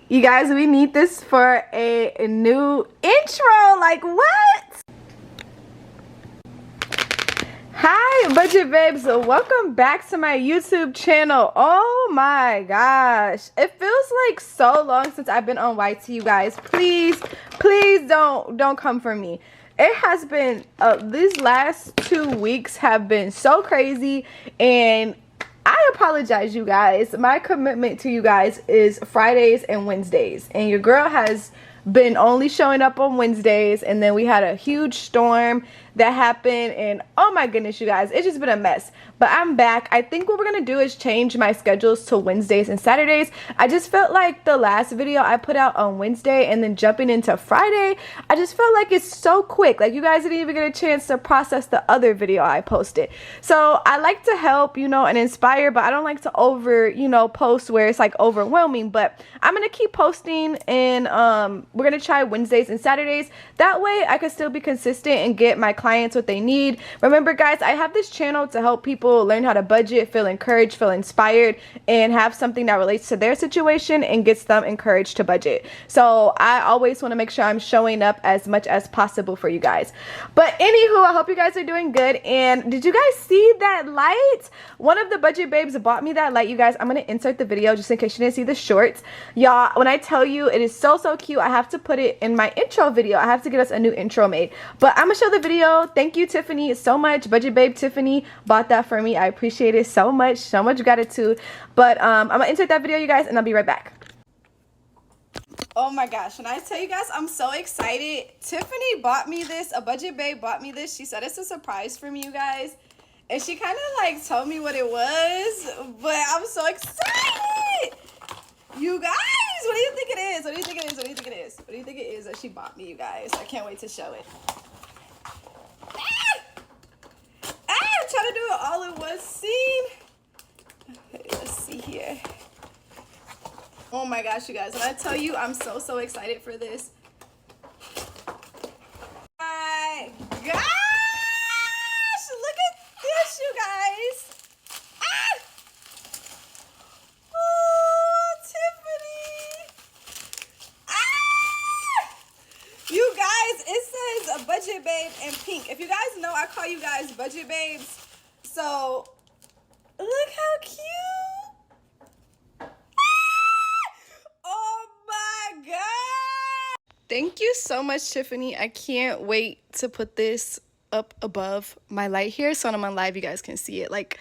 You guys, we need this for a new intro. Like, what? Hi, budget babes. Welcome back to my YouTube channel. Oh my gosh. It feels like so long since I've been on YT, you guys. Please don't come for me. It has been, these last 2 weeks have been so crazy, and I apologize, you guys. My commitment to you guys is Fridays and Wednesdays, and your girl has been only showing up on Wednesdays, and then we had a huge storm that happened, and oh my goodness, you guys, it's just been a mess. But I'm back. I think what we're gonna do is change my schedules to Wednesdays and Saturdays. I just felt like the last video I put out on Wednesday and then jumping into Friday, I just felt like it's so quick. Like, you guys didn't even get a chance to process the other video I posted. So I like to help, you know, and inspire, but I don't like to post where it's like overwhelming. But I'm gonna keep posting, and we're gonna try Wednesdays and Saturdays. That way I can still be consistent and get my clients what they need. Remember, guys, I have this channel to help people learn how to budget, feel encouraged, feel inspired, and have something that relates to their situation and gets them encouraged to budget. So I always want to make sure I'm showing up as much as possible for you guys. But anywho, I hope you guys are doing good. And did you guys see that light? One of the budget babes bought me that light, you guys. I'm going to insert the video just in case you didn't see the shorts. Y'all, when I tell you it is so cute, I have to put it in my intro video. I have to get us a new intro made. But I'm going to show the video. Thank you, Tiffany, so much. Budget babe Tiffany bought that for me. I appreciate it so much gratitude. But I'm gonna insert that video, you guys, and I'll be right back. Oh my gosh, when I tell you guys, I'm so excited. Tiffany bought me this. A budget babe bought me this. She said it's a surprise for me, you guys, and she kind of like told me what it was, but I'm so excited. You guys, what do you think it is? What do you think it is? What do you think it is? What do you think it is that she bought me, you guys? I can't wait to show it. I'm trying to do it all in one scene. Okay, let's see here. Oh my gosh, you guys, when I tell you, I'm so excited for this. My gosh, look at this, you guys. Ah! Oh, Tiffany. Ah! You guys, it says a budget babe in pink. If you guys know, I call you guys budget babes. So look how cute. Ah! Oh my god. Thank you so much, Tiffany. I can't wait to put this up above my light here, so when I'm on live you guys can see it. Like,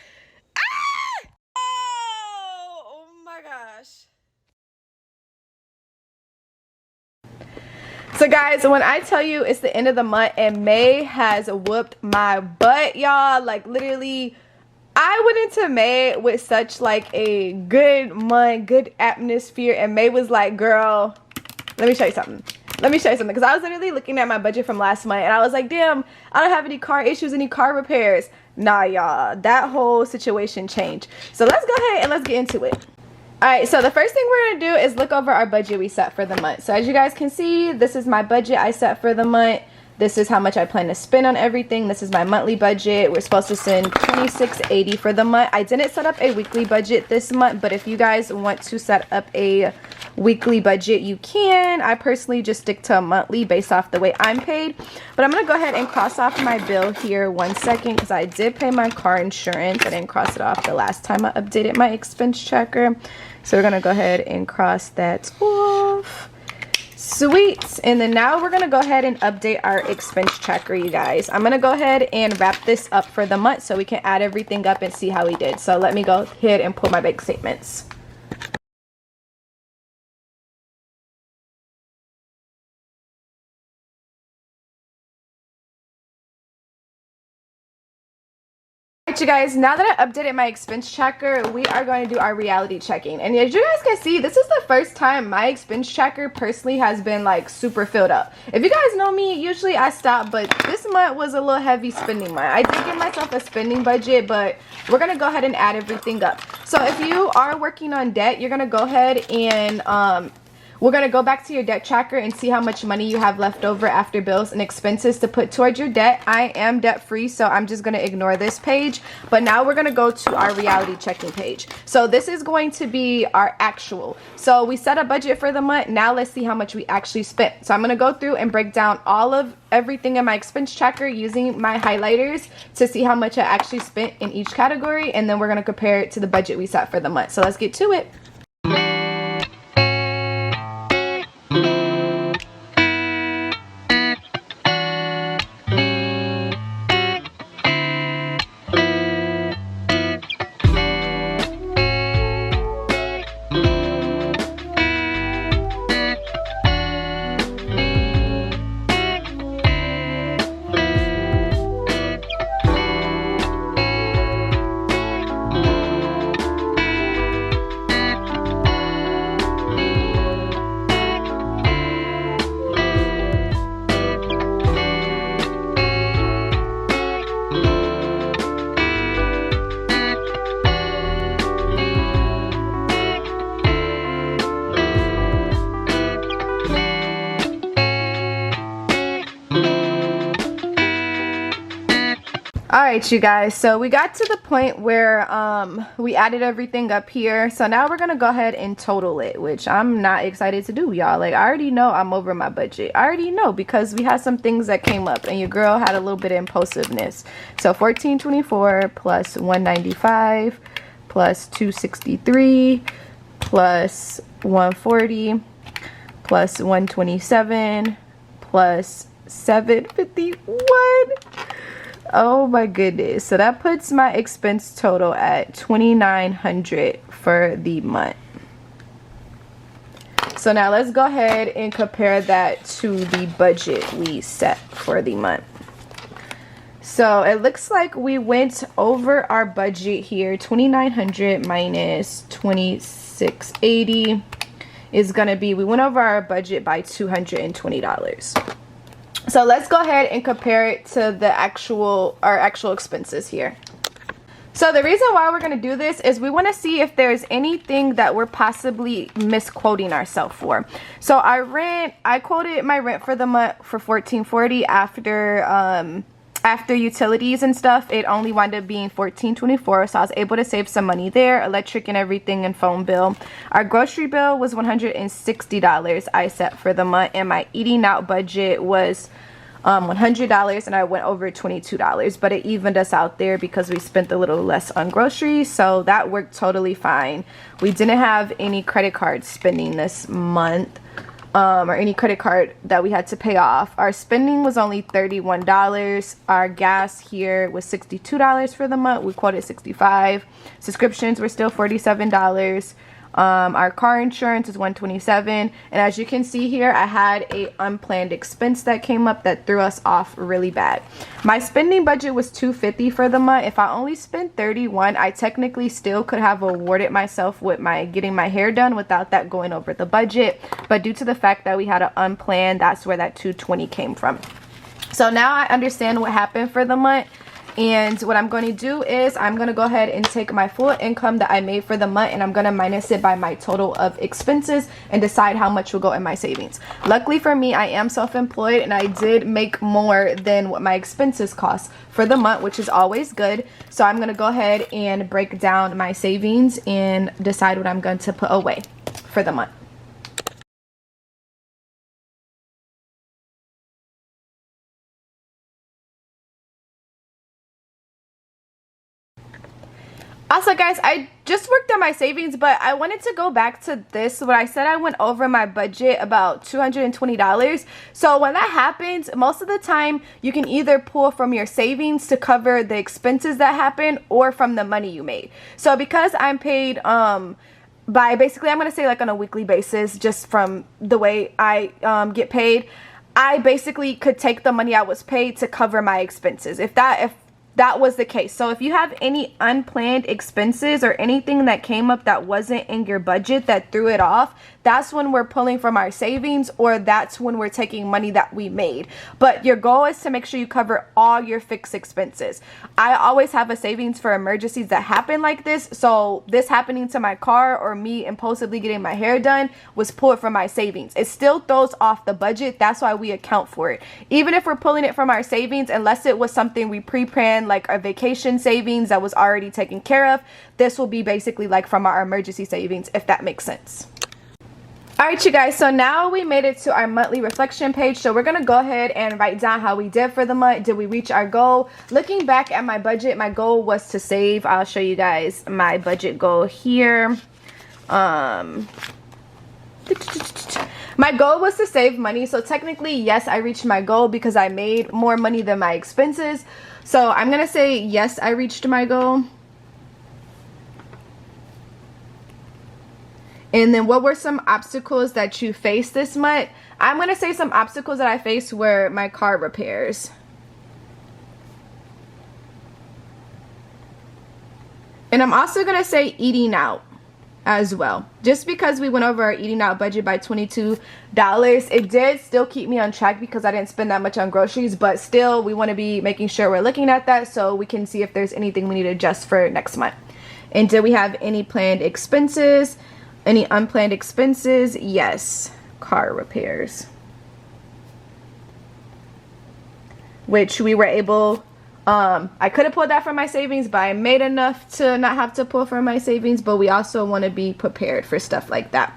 ah! Oh my gosh. So guys, when I tell you it's the end of the month and May has whooped my butt, y'all, like literally, I went into May with such like a good month, good atmosphere, and May was like, girl, let me show you something. Let me show you something, because I was literally looking at my budget from last month and I was like, damn, I don't have any car issues, any car repairs. Nah, y'all, that whole situation changed. So let's go ahead and let's get into it. Alright, so the first thing we're going to do is look over our budget we set for the month. So as you guys can see, this is my budget I set for the month. This is how much I plan to spend on everything. This is my monthly budget. We're supposed to spend $26.80 for the month. I didn't set up a weekly budget this month, but if you guys want to set up a weekly budget, you can. I personally just stick to a monthly based off the way I'm paid. But I'm going to go ahead and cross off my bill here 1 second, because I did pay my car insurance. I didn't cross it off the last time I updated my expense tracker. So we're going to go ahead and cross that off. Sweet. And then now we're going to go ahead and update our expense tracker, you guys. I'm going to go ahead and wrap this up for the month so we can add everything up and see how we did. So let me go ahead and pull my bank statements. You guys, now that I updated my expense tracker, we are going to do our reality checking. And as you guys can see, this is the first time my expense tracker personally has been like super filled up. If you guys know me, usually I stop, but this month was a little heavy spending month. I did give myself a spending budget, but we're going to go ahead and add everything up. So if you are working on debt, you're going to go ahead and We're going to go back to your debt tracker and see how much money you have left over after bills and expenses to put towards your debt. I am debt free, so I'm just going to ignore this page. But now we're going to go to our reality checking page. So this is going to be our actual. So we set a budget for the month. Now let's see how much we actually spent. So I'm going to go through and break down all of everything in my expense tracker using my highlighters to see how much I actually spent in each category. And then we're going to compare it to the budget we set for the month. So let's get to it. Alright, you guys, so we got to the point where we added everything up here. So now we're gonna go ahead and total it, which I'm not excited to do, y'all. Like, I already know I'm over my budget. I already know because we had some things that came up and your girl had a little bit of impulsiveness. So 1424 plus 195 plus 263 plus 140 plus 127 plus 751. Oh my goodness. So that puts my expense total at $2,900 for the month. So now let's go ahead and compare that to the budget we set for the month. So it looks like we went over our budget here. $2,900 minus $2,680 is going to be, we went over our budget by $220. So let's go ahead and compare it to the our actual expenses here. So the reason why we're going to do this is we want to see if there's anything that we're possibly misquoting ourselves for. So our rent, I quoted my rent for the month for $1,440 after utilities and stuff. It only wound up being $1,424, so I was able to save some money there, electric and everything and phone bill. Our grocery bill was $160 I set for the month, and my eating out budget was $100, and I went over $22, but it evened us out there because we spent a little less on groceries, so that worked totally fine. We didn't have any credit card spending this month. Or any credit card that we had to pay off. Our spending was only $31. Our gas here was $62 for the month. We quoted $65. Subscriptions were still $47. Our car insurance is $127. And as you can see here, I had a unplanned expense that came up that threw us off really bad. My spending budget was $250 for the month. If I only spent $31, I technically still could have awarded myself with getting my hair done without that going over the budget. But due to the fact that we had an unplanned, that's where that $220 came from. So now I understand what happened for the month. And what I'm going to do is I'm going to go ahead and take my full income that I made for the month, and I'm going to minus it by my total of expenses and decide how much will go in my savings. Luckily for me, I am self-employed, and I did make more than what my expenses cost for the month, which is always good. So I'm going to go ahead and break down my savings and decide what I'm going to put away for the month. Also, guys, I just worked on my savings, but I wanted to go back to this when I said I went over my budget about $220. So when that happens, most of the time you can either pull from your savings to cover the expenses that happen or from the money you made. So because I'm paid by basically, I'm going to say like on a weekly basis, just from the way I get paid, I basically could take the money I was paid to cover my expenses. If that was the case. So if you have any unplanned expenses or anything that came up that wasn't in your budget that threw it off, that's when we're pulling from our savings, or that's when we're taking money that we made. But your goal is to make sure you cover all your fixed expenses. I always have a savings for emergencies that happen like this. So this happening to my car or me impulsively getting my hair done was pulled from my savings. It still throws off the budget. That's why we account for it. Even if we're pulling it from our savings, unless it was something we pre-planned, like our vacation savings that was already taken care of, this will be basically like from our emergency savings, if that makes sense. All right, you guys, so now we made it to our monthly reflection page. So we're gonna go ahead and write down how we did for the month. Did we reach our goal? Looking back at my budget, my goal was to save. I'll show you guys my budget goal here. My goal was to save money. So technically, yes, I reached my goal because I made more money than my expenses. So I'm gonna say yes, I reached my goal. And then what were some obstacles that you faced this month? I'm gonna say some obstacles that I faced were my car repairs. And I'm also gonna say eating out as well. Just because we went over our eating out budget by $22, it did still keep me on track because I didn't spend that much on groceries, but still we want to be making sure we're looking at that so we can see if there's anything we need to adjust for next month. And did we have any planned expenses? Any unplanned expenses? Yes, car repairs, which we were able, I could have pulled that from my savings, but I made enough to not have to pull from my savings. But we also want to be prepared for stuff like that.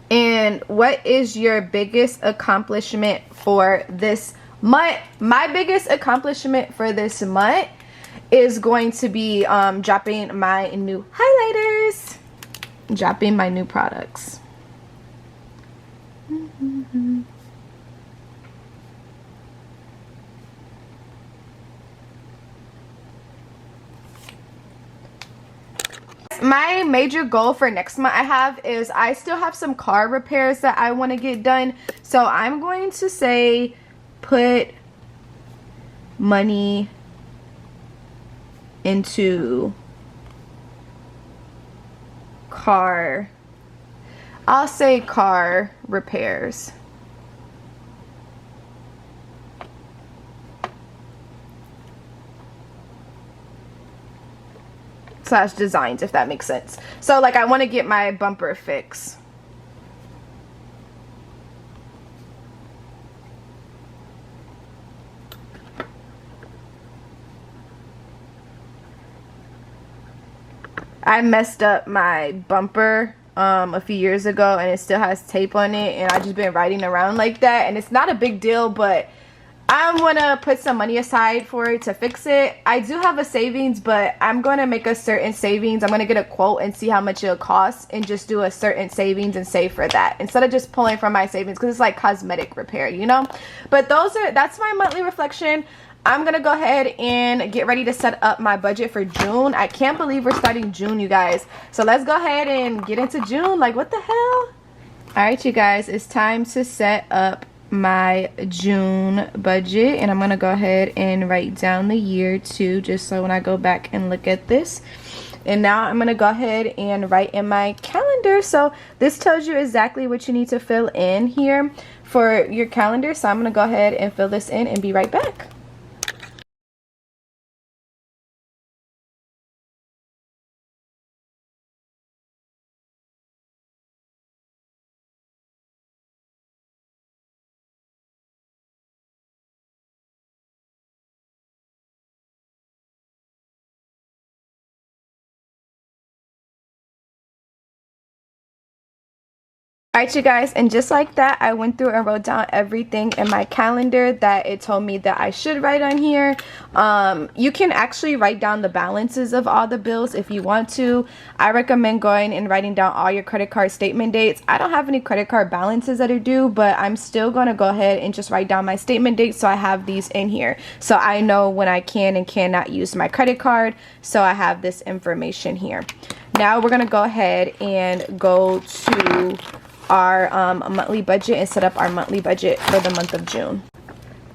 And what is your biggest accomplishment for this month? My biggest accomplishment for this month is going to be dropping my new highlighters, dropping my new products. My major goal for next month I still have some car repairs that I want to get done. So I'm going to say put money into car. I'll say car repairs. Slash designs, if that makes sense. So like I want to get my bumper fixed. I messed up my bumper a few years ago and it still has tape on it, and I've just been riding around like that, and it's not a big deal, but I'm gonna put some money aside for it to fix it. I do have a savings, but I'm gonna make a certain savings. I'm gonna get a quote and see how much it'll cost and just do a certain savings and save for that instead of just pulling from my savings, because it's like cosmetic repair, you know. But that's my monthly reflection. I'm gonna go ahead and get ready to set up my budget for June. I can't believe we're starting June, you guys. So let's go ahead and get into June. Like, what the hell? All right, you guys, it's time to set up my June budget, and I'm gonna go ahead and write down the year too, just so when I go back and look at this. And now I'm gonna go ahead and write in my calendar. So this tells you exactly what you need to fill in here for your calendar. So I'm gonna go ahead and fill this in and be right back. Alright, you guys, and just like that, I went through and wrote down everything in my calendar that it told me that I should write on here. You can actually write down the balances of all the bills if you want to. I recommend going and writing down all your credit card statement dates. I don't have any credit card balances that are due, but I'm still going to go ahead and just write down my statement dates, so I have these in here. So I know when I can and cannot use my credit card, so I have this information here. Now we're going to go ahead and go to our monthly budget and set up our monthly budget for the month of June.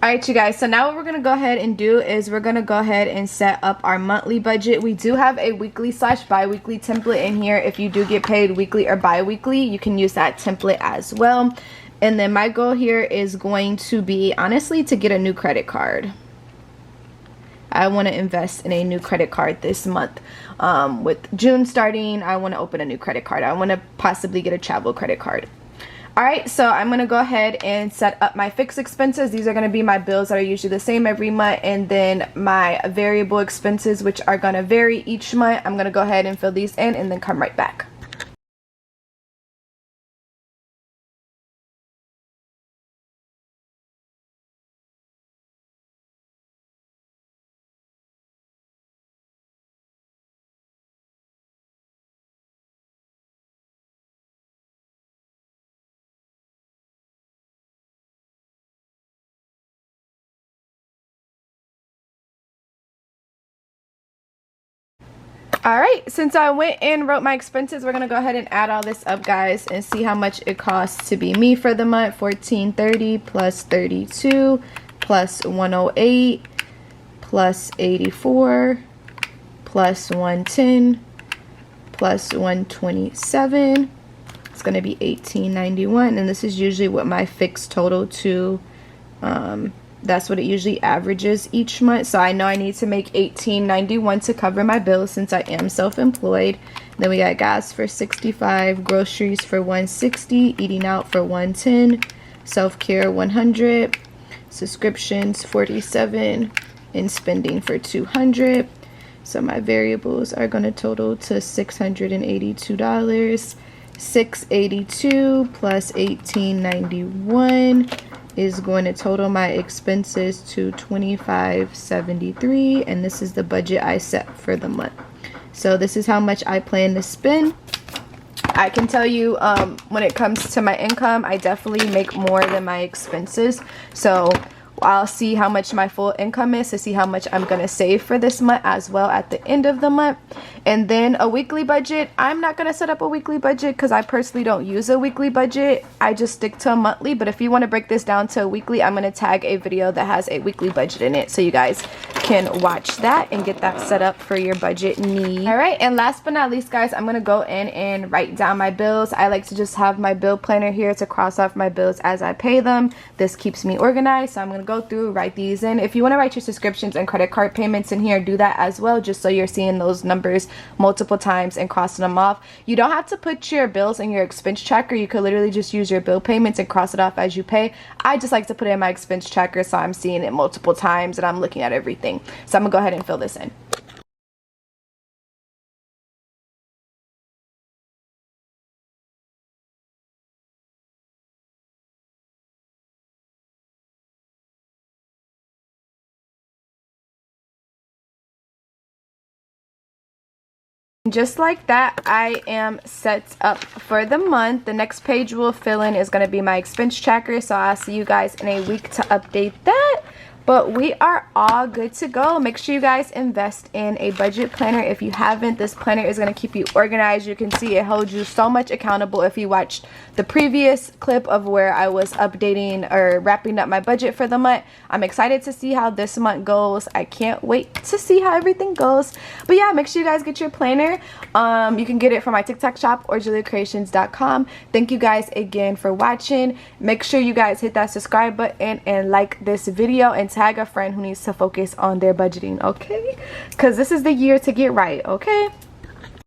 Alright you guys, so now what we're going to go ahead and do is we're going to go ahead and set up our monthly budget. We do have a weekly / bi-weekly template in here. If you do get paid weekly or bi-weekly, you can use that template as well. And then my goal here is going to be, honestly, to get a new credit card. I want to invest in a new credit card this month. With June starting, I want to open a new credit card. I want to possibly get a travel credit card. Alright, so I'm going to go ahead and set up my fixed expenses. These are going to be my bills that are usually the same every month, and then my variable expenses, which are going to vary each month. I'm going to go ahead and fill these in and then come right back. Alright, since I went and wrote my expenses, we're going to go ahead and add all this up, guys, and see how much it costs to be me for the month. $14.30 plus 32 plus 108 plus 84 plus 110 plus 127. It's going to be $18.91, and this is usually what my fixed total to that's what it usually averages each month. So I know I need to make $18.91 to cover my bills since I am self-employed. Then we got gas for $65, groceries for $160, eating out for $110, self-care $100, subscriptions $47, and spending for $200. So my variables are going to total to $682. $682 plus $18.91 is going to total my expenses to $25.73, and this is the budget I set for the month. So this is how much I plan to spend. I can tell you when it comes to my income, I definitely make more than my expenses. So I'll see how much my full income is to see how much I'm going to save for this month as well at the end of the month. And then a weekly budget. I'm not going to set up a weekly budget because I personally don't use a weekly budget. I just stick to a monthly. But if you want to break this down to a weekly, I'm going to tag a video that has a weekly budget in it, so you guys can watch that and get that set up for your budget need. Alright, and last but not least, guys, I'm going to go in and write down my bills. I like to just have my bill planner here to cross off my bills as I pay them. This keeps me organized, so I'm going to go through, write these in. If you want to write your subscriptions and credit card payments in here, do that as well, just so you're seeing those numbers multiple times and crossing them off. You don't have to put your bills in your expense tracker. You could literally just use your bill payments and cross it off as you pay. I just like to put it in my expense tracker so I'm seeing it multiple times and I'm looking at everything. So I'm gonna go ahead and fill this in. Just like that, I am set up for the month. The next page we'll fill in is going to be my expense tracker, so I'll see you guys in a week to update that. But we are all good to go. Make sure you guys invest in a budget planner. If you haven't, this planner is going to keep you organized. You can see it holds you so much accountable. If you watched the previous clip of where I was updating or wrapping up my budget for the month, I'm excited to see how this month goes. I can't wait to see how everything goes. But yeah, make sure you guys get your planner. You can get it from my TikTok shop or juliacreations.com. Thank you guys again for watching. Make sure you guys hit that subscribe button and like this video and tag a friend who needs to focus on their budgeting, okay? Because this is the year to get right, okay?